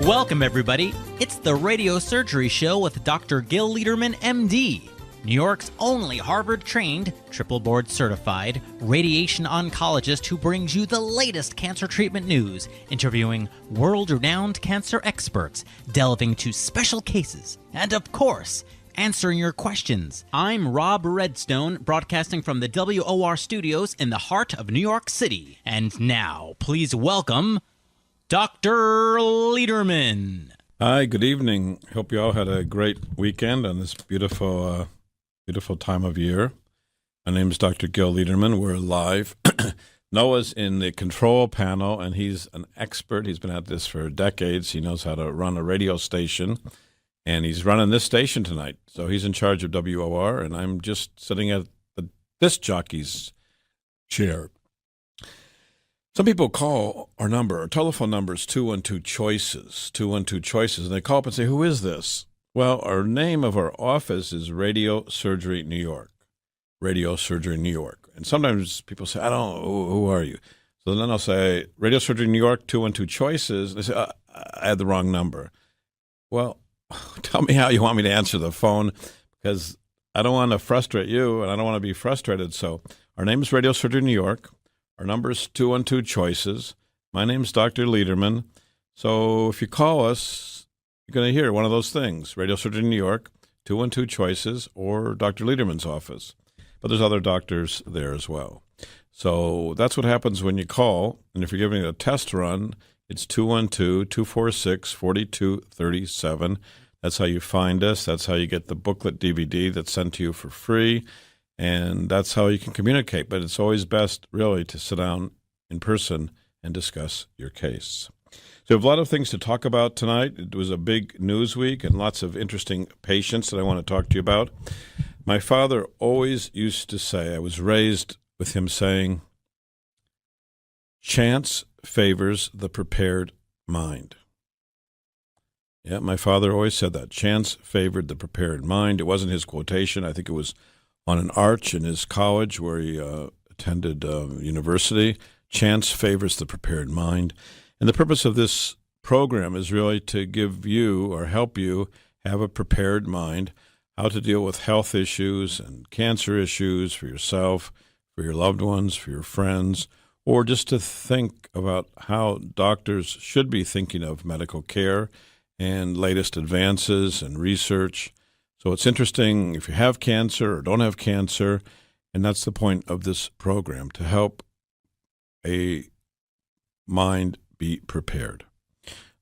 Welcome, everybody. It's the Radio Surgery Show with Dr. Gil Lederman, MD, New York's only Harvard-trained, triple board-certified radiation oncologist who brings you the latest cancer treatment news, interviewing world-renowned cancer experts, delving to special cases, and, of course, answering your questions. I'm Rob Redstone, broadcasting from the WOR studios in the heart of New York City. And now, please welcome Dr. Lederman. Hi, good evening. Hope you all had a great weekend on this beautiful time of year. My name is Dr. Gil Lederman. We're live. Noah's in the control panel, and he's an expert. He's been at this for decades. He knows how to run a radio station, and he's running this station tonight. So he's in charge of WOR, and I'm just sitting at the disc jockey's chair. Some people call our telephone number is 212-CHOICES, 212-CHOICES, and they call up and say, who is this? Well, our name of our office is Radio Surgery New York, Radio Surgery New York. And sometimes people say, I don't know, who are you? So then I'll say, Radio Surgery New York, 212-CHOICES. They say, I had the wrong number. Well, tell me how you want me to answer the phone, because I don't want to frustrate you, and I don't want to be frustrated. So our name is Radio Surgery New York. Our number is 212-CHOICES. My name is Dr. Lederman. So if you call us, you're going to hear one of those things, Radio Surgery New York, 212-CHOICES, or Dr. Lederman's office. But there's other doctors there as well. So that's what happens when you call. And if you're giving a test run, it's 212-246-4237. That's how you find us. That's how you get the booklet DVD that's sent to you for free. And that's how you can communicate. But it's always best, really, to sit down in person and discuss your case. So we have a lot of things to talk about tonight. It was a big news week and lots of interesting patients that I want to talk to you about. My father always used to say, I was raised with him saying, chance favors the prepared mind. Yeah, my father always said that. Chance favored the prepared mind. It wasn't his quotation. I think it was on an arch in his college where he attended university. Chance favors the prepared mind. And the purpose of this program is really to give you or help you have a prepared mind, how to deal with health issues and cancer issues for yourself, for your loved ones, for your friends, or just to think about how doctors should be thinking of medical care and latest advances and research. So it's interesting if you have cancer or don't have cancer, and that's the point of this program, to help a mind be prepared.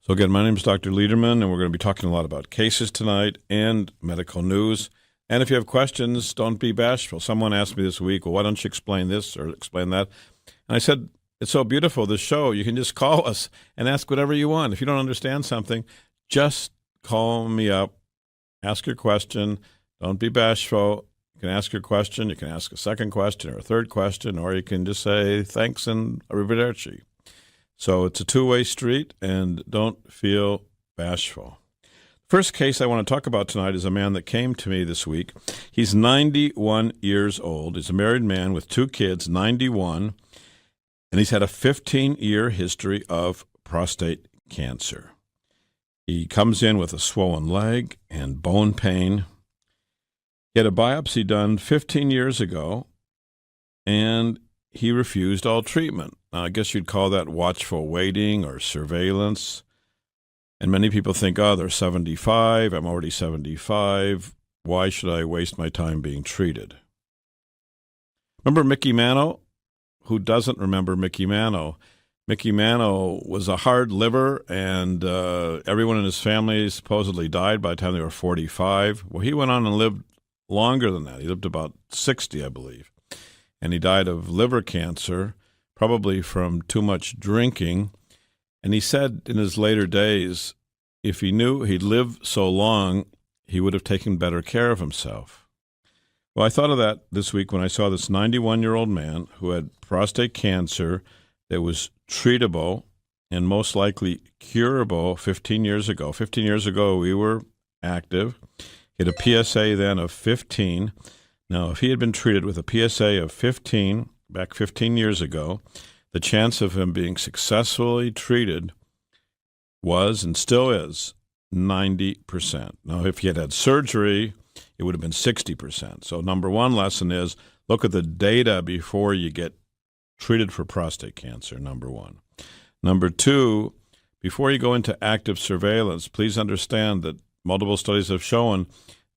So again, my name is Dr. Lederman, and we're going to be talking a lot about cases tonight and medical news. And if you have questions, don't be bashful. Someone asked me this week, well, why don't you explain this or explain that? And I said, it's so beautiful, this show. You can just call us and ask whatever you want. If you don't understand something, just call me up. Ask your question. Don't be bashful. You can ask your question. You can ask a second question or a third question, or you can just say thanks and arrivederci. So it's a two-way street, and don't feel bashful. First case I want to talk about tonight is a man that came to me this week. He's 91 years old. He's a married man with 2 kids, 91, and he's had a 15-year history of prostate cancer. He comes in with a swollen leg and bone pain. He had a biopsy done 15 years ago, and he refused all treatment. Now, I guess you'd call that watchful waiting or surveillance. And many people think, oh, they're 75. I'm already 75. Why should I waste my time being treated? Remember Mickey Mantle? Who doesn't remember Mickey Mantle? Mickey Mantle was a hard liver, and everyone in his family supposedly died by the time they were 45. Well, he went on and lived longer than that. He lived about 60, I believe. And he died of liver cancer, probably from too much drinking. And he said in his later days, if he knew he'd live so long, he would have taken better care of himself. Well, I thought of that this week when I saw this 91-year-old man who had prostate cancer that was treatable and most likely curable 15 years ago. 15 years ago, we were active. He had a PSA then of 15. Now, if he had been treated with a PSA of 15 back 15 years ago, the chance of him being successfully treated was and still is 90%. Now, if you had surgery, it would have been 60%. So number one lesson is look at the data before you get treated for prostate cancer, number one. Number two, before you go into active surveillance, please understand that multiple studies have shown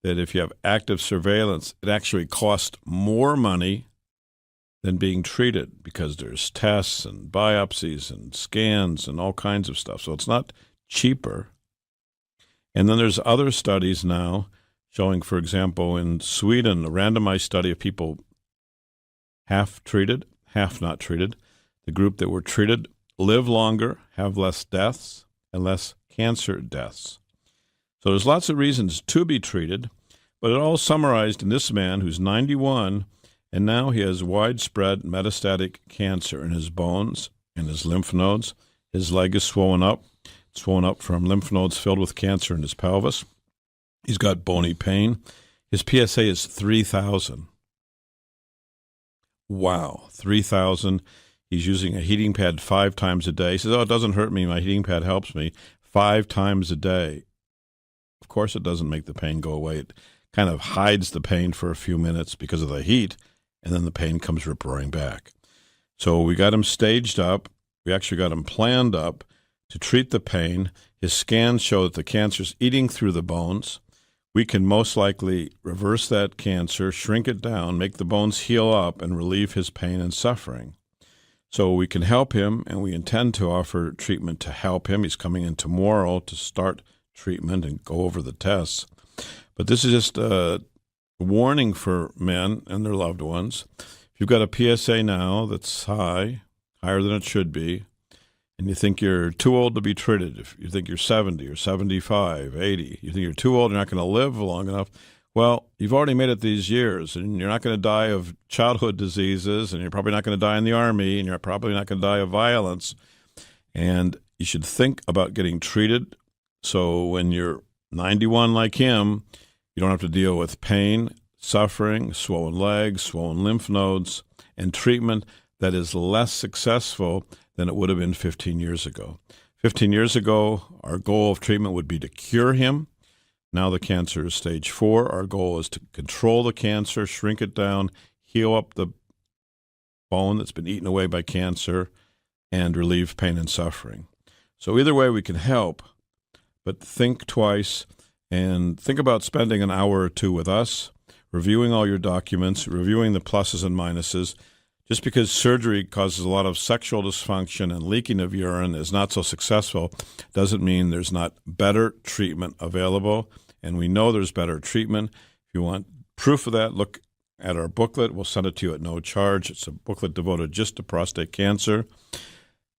that if you have active surveillance, it actually costs more money than being treated because there's tests and biopsies and scans and all kinds of stuff. So it's not cheaper. And then there's other studies now showing, for example, in Sweden, a randomized study of people half treated, half not treated. The group that were treated live longer, have less deaths, and less cancer deaths. So there's lots of reasons to be treated, but it all summarized in this man who's 91, and now he has widespread metastatic cancer in his bones, in his lymph nodes. His leg is swollen up from lymph nodes filled with cancer in his pelvis. He's got bony pain. His PSA is 3,000. Wow, 3,000. He's using a heating pad 5 times a day. He says, it doesn't hurt me. My heating pad helps me 5 times a day. Of course, it doesn't make the pain go away. It kind of hides the pain for a few minutes because of the heat, and then the pain comes rip-roaring back. So we got him staged up. We actually got him planned up to treat the pain. His scans show that the cancer's eating through the bones. We can most likely reverse that cancer, shrink it down, make the bones heal up, and relieve his pain and suffering. So we can help him, and we intend to offer treatment to help him. He's coming in tomorrow to start treatment and go over the tests. But this is just a warning for men and their loved ones. If you've got a PSA now that's high, higher than it should be, and you think you're too old to be treated, if you think you're 70 or 75, 80, you think you're too old, you're not going to live long enough, well, you've already made it these years, and you're not going to die of childhood diseases, and you're probably not going to die in the Army, and you're probably not going to die of violence. And you should think about getting treated so when you're 91 like him, you don't have to deal with pain, suffering, swollen legs, swollen lymph nodes, and treatment that is less successful than it would have been 15 years ago. 15 years ago, our goal of treatment would be to cure him. Now the cancer is stage 4. Our goal is to control the cancer, shrink it down, heal up the bone that's been eaten away by cancer, and relieve pain and suffering. So either way we can help, but think twice and think about spending an hour or two with us, reviewing all your documents, reviewing the pluses and minuses. Just because surgery causes a lot of sexual dysfunction and leaking of urine is not so successful doesn't mean there's not better treatment available, and we know there's better treatment. If you want proof of that, look at our booklet. We'll send it to you at no charge. It's a booklet devoted just to prostate cancer.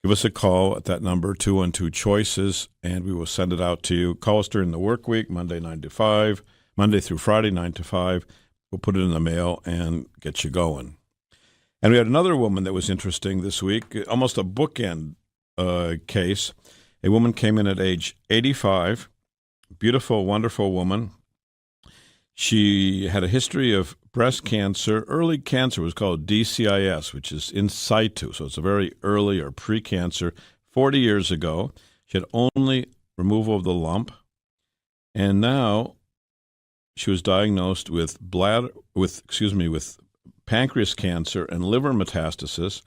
Give us a call at that number, 212-CHOICES, and we will send it out to you. Call us during the work week, Monday 9 to 5, Monday through Friday 9 to 5. We'll put it in the mail and get you going. And we had another woman that was interesting this week, almost a bookend case. A woman came in at age 85, beautiful, wonderful woman. She had a history of breast cancer. Early cancer was called DCIS, which is in situ, so it's a very early or pre-cancer. 40 years ago, she had only removal of the lump, and now she was diagnosed with pancreas cancer and liver metastasis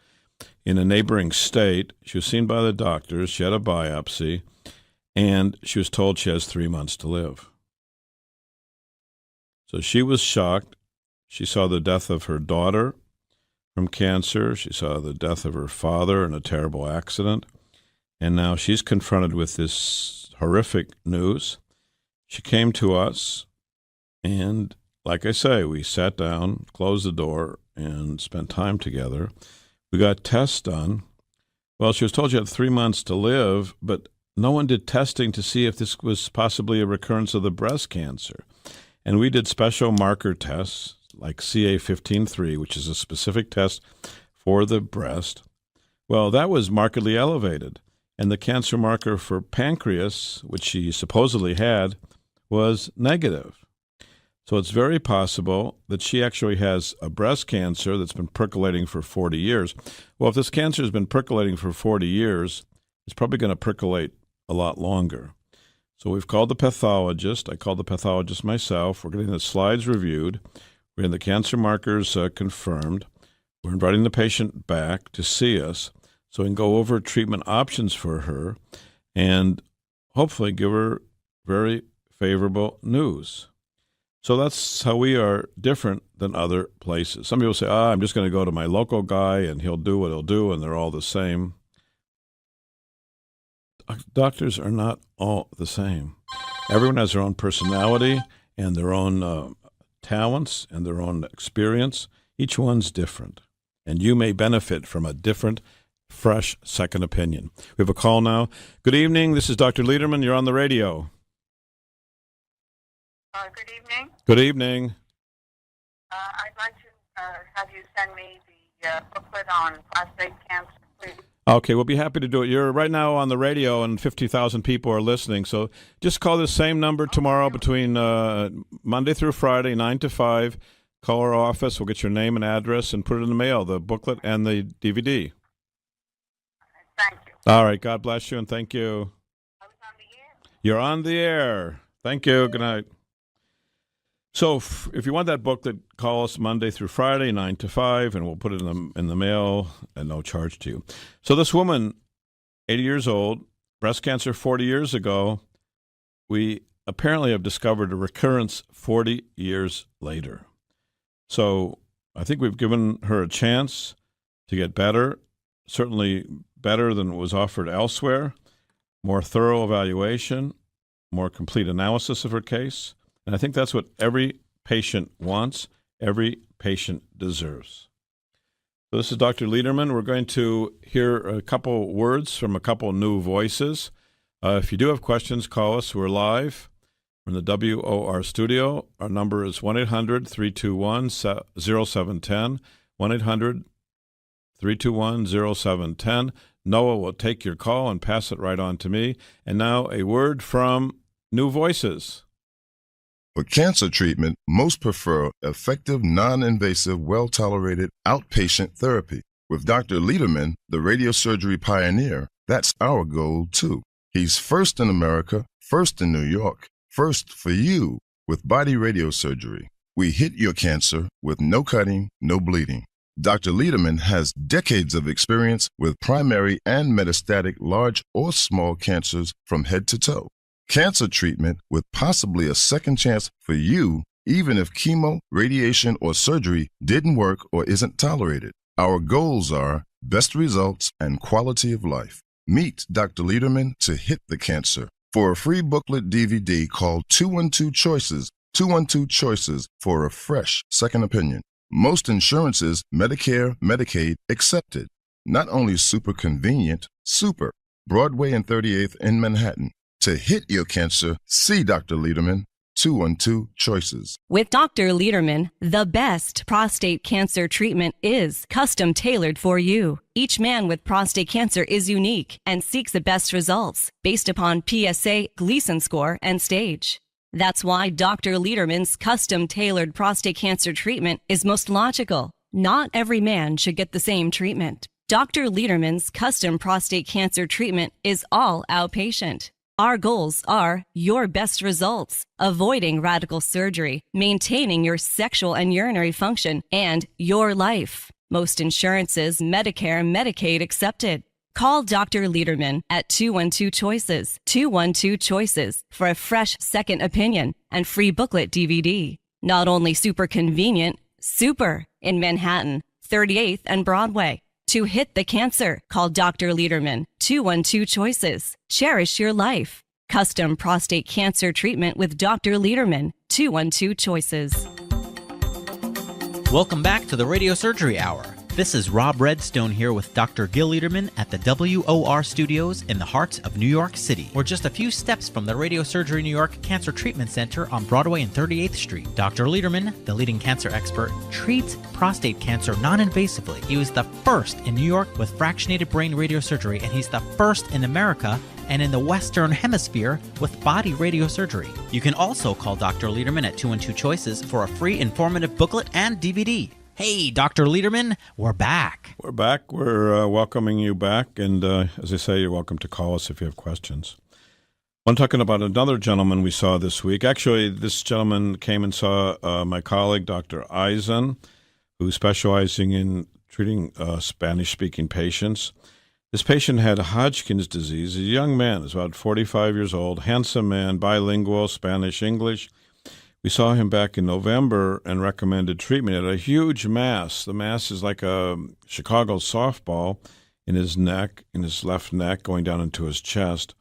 in a neighboring state. She was seen by the doctors. She had a biopsy, and she was told she has 3 months to live. So she was shocked. She saw the death of her daughter from cancer. She saw the death of her father in a terrible accident. And now she's confronted with this horrific news. She came to us, and like I say, we sat down, closed the door, and spent time together. We got tests done. Well, she was told she had 3 months to live, but no one did testing to see if this was possibly a recurrence of the breast cancer. And we did special marker tests like CA15-3, which is a specific test for the breast. Well, that was markedly elevated. And the cancer marker for pancreas, which she supposedly had, was negative. So it's very possible that she actually has a breast cancer that's been percolating for 40 years. Well, if this cancer has been percolating for 40 years, it's probably going to percolate a lot longer. So we've called the pathologist. I called the pathologist myself. We're getting the slides reviewed. We're getting the cancer markers confirmed. We're inviting the patient back to see us so we can go over treatment options for her and hopefully give her very favorable news. So that's how we are different than other places. Some people say, I'm just going to go to my local guy and he'll do what he'll do, and they're all the same. Doctors are not all the same. Everyone has their own personality and their own talents and their own experience. Each one's different, and you may benefit from a different, fresh second opinion. We have a call now. Good evening. This is Dr. Liederman. You're on the radio. Good evening. Good evening. I'd like to have you send me the booklet on prostate cancer, please. Okay, we'll be happy to do it. You're right now on the radio, and 50,000 people are listening. So just call this same number tomorrow between Monday through Friday, 9 to 5. Call our office. We'll get your name and address and put it in the mail, the booklet and the DVD. Thank you. All right. God bless you, and thank you. I was on the air. You're on the air. Thank you. Good night. So if you want that booklet, call us Monday through Friday, 9 to 5, and we'll put it in the mail at no charge to you. So this woman, 80 years old, breast cancer 40 years ago, we apparently have discovered a recurrence 40 years later. So I think we've given her a chance to get better, certainly better than was offered elsewhere, more thorough evaluation, more complete analysis of her case. And I think that's what every patient wants, every patient deserves. So this is Dr. Liederman. We're going to hear a couple words from a couple new voices. If you do have questions, call us. We're live. We're in the WOR studio. Our number is 1-800-321-0710, 1-800-321-0710. Noah will take your call and pass it right on to me. And now a word from new voices. For cancer treatment, most prefer effective, non-invasive, well-tolerated outpatient therapy. With Dr. Liederman, the radiosurgery pioneer, that's our goal, too. He's first in America, first in New York, first for you with body radiosurgery. We hit your cancer with no cutting, no bleeding. Dr. Liederman has decades of experience with primary and metastatic large or small cancers from head to toe. Cancer treatment with possibly a second chance for you, even if chemo, radiation, or surgery didn't work or isn't tolerated. Our goals are best results and quality of life. Meet Dr. Liederman to hit the cancer. For a free booklet DVD, call 212 Choices, 212 Choices for a fresh second opinion. Most insurances, Medicare, Medicaid, accepted. Not only super convenient, super. Broadway and 38th in Manhattan. To hit your cancer, see Dr. Liederman, 212 Choices. With Dr. Liederman, the best prostate cancer treatment is custom tailored for you. Each man with prostate cancer is unique and seeks the best results based upon PSA, Gleason score, and stage. That's why Dr. Liederman's custom tailored prostate cancer treatment is most logical. Not every man should get the same treatment. Dr. Liederman's custom prostate cancer treatment is all outpatient. Our goals are your best results, avoiding radical surgery, maintaining your sexual and urinary function, and your life. Most insurances, Medicare and Medicaid accepted. Call Dr. Liederman at 212 Choices, 212 Choices for a fresh second opinion and free booklet DVD. Not only super convenient, super in Manhattan, 38th and Broadway. To hit the cancer, call Dr. Liederman, 212 Choices. Cherish your life. Custom prostate cancer treatment with Dr. Liederman, 212 Choices. Welcome back to the Radio Surgery Hour. This is Rob Redstone here with Dr. Gil Liederman at the WOR studios in the heart of New York City. We're just a few steps from the Radio Surgery New York Cancer Treatment Center on Broadway and 38th Street. Dr. Liederman, the leading cancer expert, treats prostate cancer non-invasively. He was the first in New York with fractionated brain radiosurgery, and he's the first in America and in the Western Hemisphere with body radiosurgery. You can also call Dr. Liederman at 212 Choices for a free informative booklet and DVD. Hey, Dr. Liederman, we're back. We're back. We're welcoming you back. And as I say, you're welcome to call us if you have questions. I'm talking about another gentleman we saw this week. Actually, this gentleman came and saw my colleague, Dr. Eisen, who's specializing in treating Spanish-speaking patients. This patient had Hodgkin's disease. He's a young man, he's about 45 years old, handsome man, bilingual, Spanish-English. We saw him back in November and recommended treatment. He had a huge mass. The mass is like a Chicago softball in his neck, in his left neck, going down into his chest.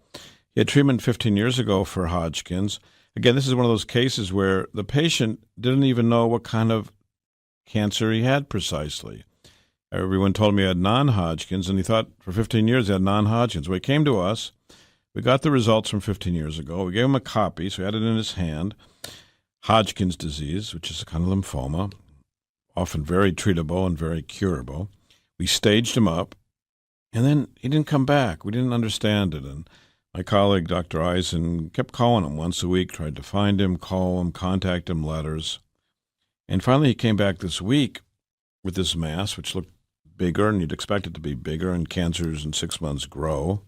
He had treatment 15 years ago for Hodgkin's. Again, this is one of those cases where the patient didn't even know what kind of cancer he had precisely. Everyone told him he had non-Hodgkin's, and he thought for 15 years he had non-Hodgkin's. Well, he came to us. We got the results from 15 years ago. We gave him a copy, so he had it in his hand. Hodgkin's disease, which is a kind of lymphoma, often very treatable and very curable. We staged him up, and then he didn't come back. We didn't understand it, and my colleague, Dr. Eisen, kept calling him once a week, tried to find him, call him, contact him, letters. And finally he came back this week with this mass, which looked bigger, and you'd expect it to be bigger, and cancers in 6 months grow.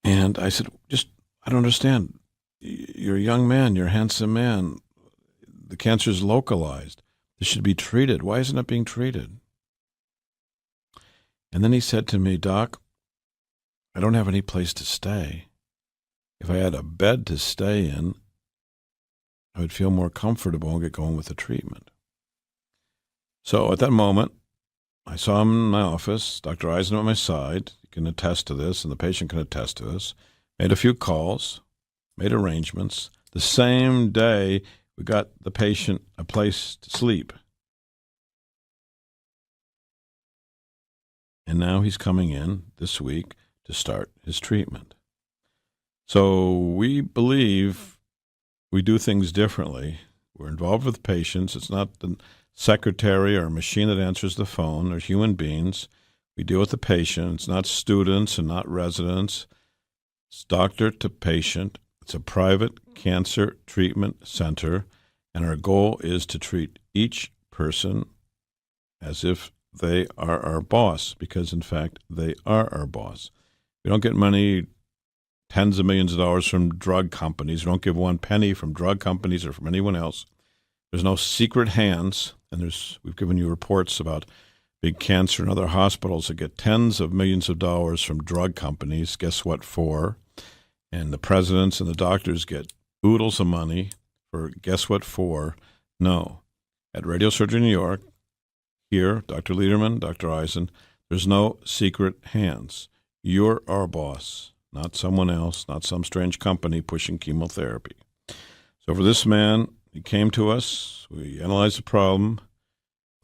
And I said, I don't understand. You're a young man, you're a handsome man. The cancer is localized. This should be treated. Why isn't it being treated? And then he said to me, Doc, I don't have any place to stay. If I had a bed to stay in, I would feel more comfortable and get going with the treatment. So at that moment, I saw him in my office, Dr. Eisen at my side. He can attest to this, and the patient can attest to this. Made a few calls, made arrangements. The same day, we got the patient a place to sleep. And now he's coming in this week to start his treatment. So we believe we do things differently. We're involved with patients. It's not the secretary or a machine that answers the phone. They're human beings. We deal with the patient. It's not students and not residents. It's doctor to patient. It's a private cancer treatment center, and our goal is to treat each person as if they are our boss, because, in fact, they are our boss. We don't get money, tens of millions of dollars from drug companies. We don't give one penny from drug companies or from anyone else. There's no secret hands, and we've given you reports about big cancer and other hospitals that get tens of millions of dollars from drug companies. Guess what for? And the presidents and the doctors get oodles of money for guess what for? No. At Radiosurgery New York, here, Dr. Liederman, Dr. Eisen, there's no secret hands. You're our boss, not someone else, not some strange company pushing chemotherapy. So for this man, he came to us, we analyzed the problem,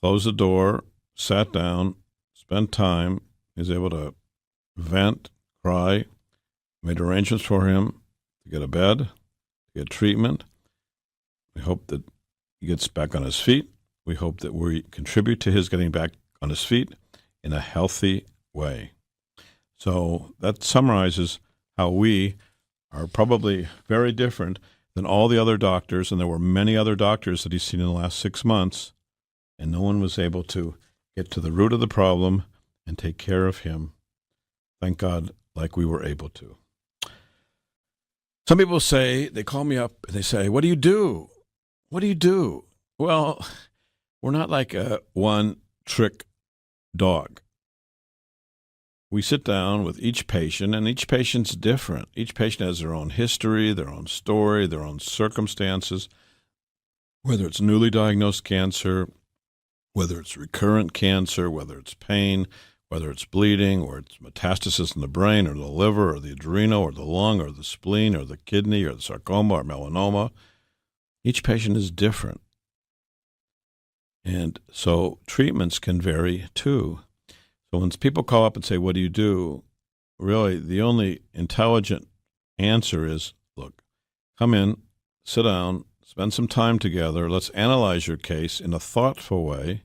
closed the door, sat down, spent time. He was able to vent, cry, made arrangements for him to get a bed, to get treatment. We hope that he gets back on his feet. We hope that we contribute to his getting back on his feet in a healthy way. So that summarizes how we are probably very different than all the other doctors, and there were many other doctors that he's seen in the last 6 months, and no one was able to get to the root of the problem and take care of him, thank God, like we were able to. Some people say, they call me up and they say, what do you do? What do you do? Well, we're not like a one-trick dog. We sit down with each patient, and each patient's different. Each patient has their own history, their own story, their own circumstances, whether it's newly diagnosed cancer, whether it's recurrent cancer, whether it's pain, whether it's bleeding, or it's metastasis in the brain or the liver or the adrenal or the lung or the spleen or the kidney or the sarcoma or melanoma. Each patient is different. And so treatments can vary too. So when people call up and say, what do you do? Really, the only intelligent answer is, look, come in, sit down, spend some time together. Let's analyze your case in a thoughtful way.